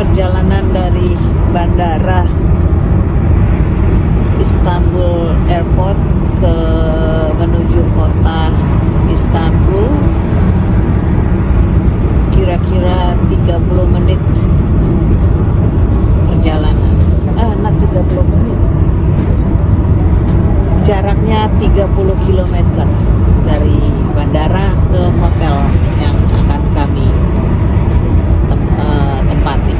Perjalanan dari bandara Istanbul Airport menuju kota Istanbul, kira-kira 30 menit perjalanan. Not 30 menit, jaraknya 30 km dari bandara ke hotel yang akan kami tempati.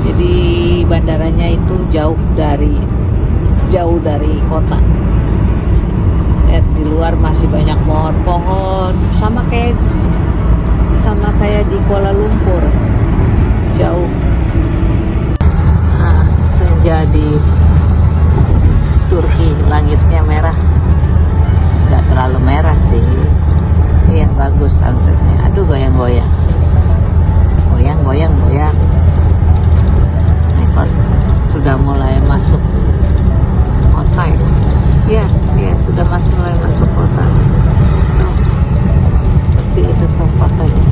Jadi bandaranya itu jauh dari kota. Lihat di luar masih banyak pohon-pohon, sama kayak di Kuala Lumpur, jauh. Senja di Turki, langitnya merah, nggak terlalu merah sih. Iya, bagus sunsetnya. Aduh, goyang-goyang. Goyang-goyang. Ini kok sudah mulai masuk kota ya? Iya, sudah mulai masuk kota. Seperti itu tempatnya.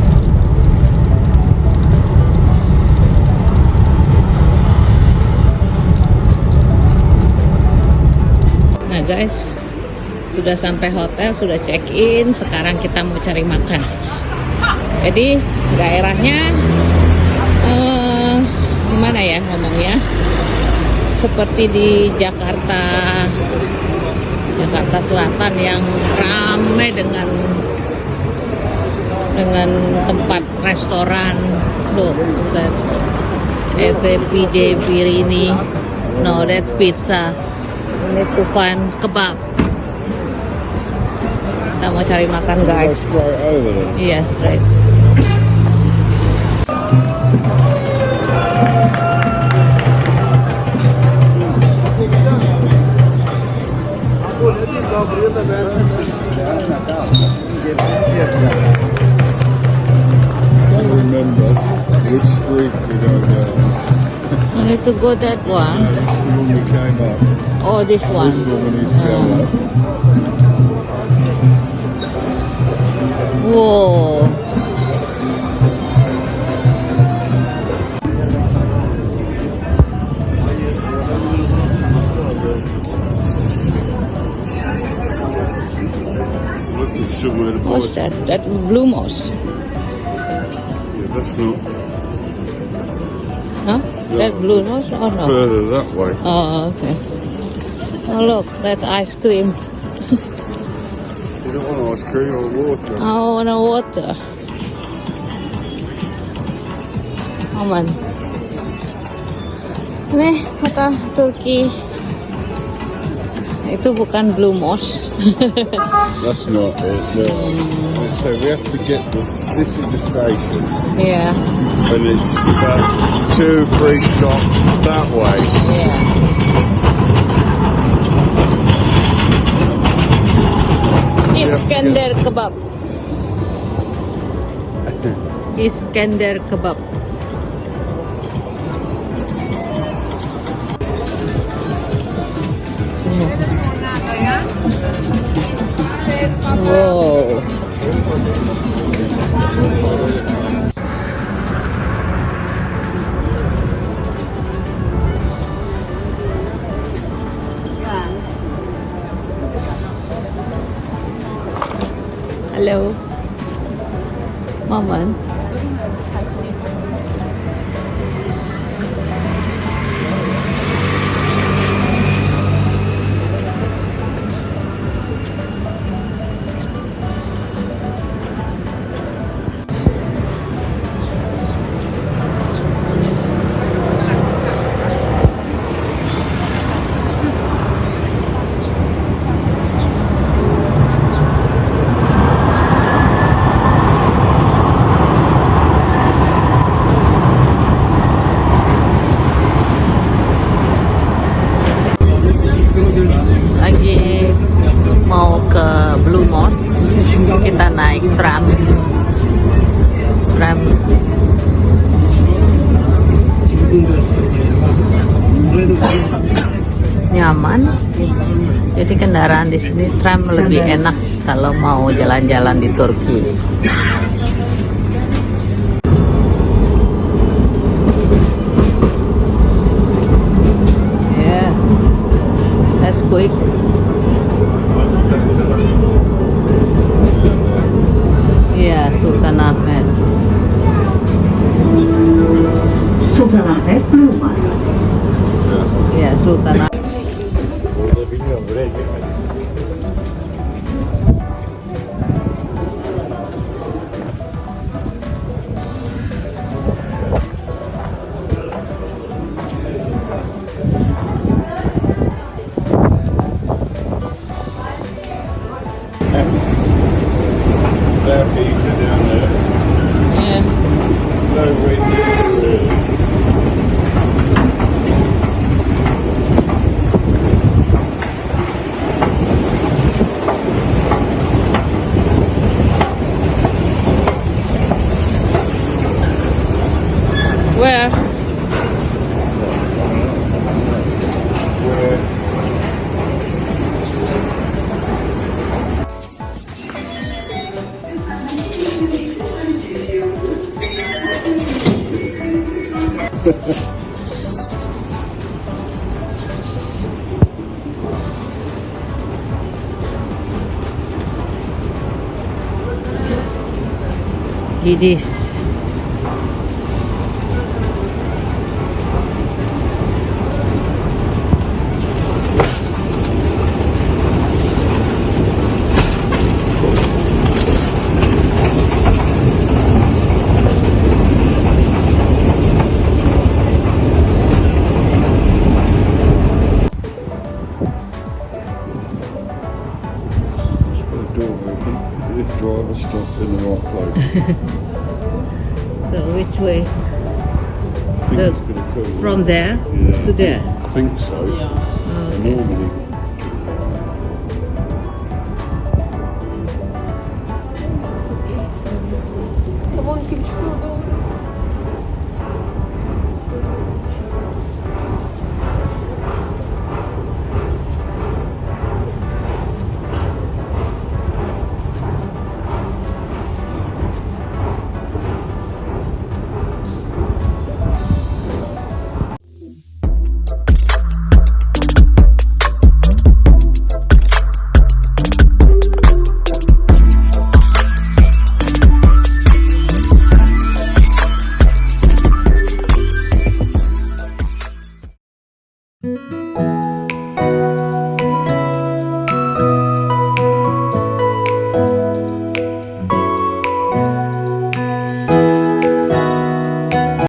Nah guys, sudah sampai hotel, sudah check in. Sekarang kita mau cari makan. Jadi daerahnya gimana ya ngomongnya, seperti di Jakarta Selatan yang ramai dengan tempat restoran. Look, that's FPD Birini. No, that's pizza. We need to find kebab. Kita mau cari makan guys. Iya, straight. Remember which street we don't go. We need to go that one. That's the one we came up. Oh, this one. This is the one we need to go up. Whoa. What's that? That blue moss. Yeah, that's not. Huh? That blue moss or no? Further that way. Oh, okay. Oh, look, that's ice cream. You don't want ice cream or water. I want water. Aman. Nih, kota Turki. Itu bukan blue moss. That's not it. No. So we have to get this is the station. Yeah. And it's about 2-3 stops that way. Yeah. Iskandar kebab. Iskandar kebab. Wow. Hello, Maman. naik tram. Nyaman. Jadi kendaraan di sini tram lebih enak kalau mau jalan-jalan di Turki. Yeah, that's quick. Yeah, Sultanahmet. Sultanahmet Rumah. Yeah, Sultanahmet. Orada bilmiyorum, buraya girmedim. Their feet are down there. Yeah. No way near really. Where? Where Gidis. the door open? If driver stopped in the right place. So which way? I think it's going to come. From there Yeah, to there. I think so. Okay. Normally. Thank you.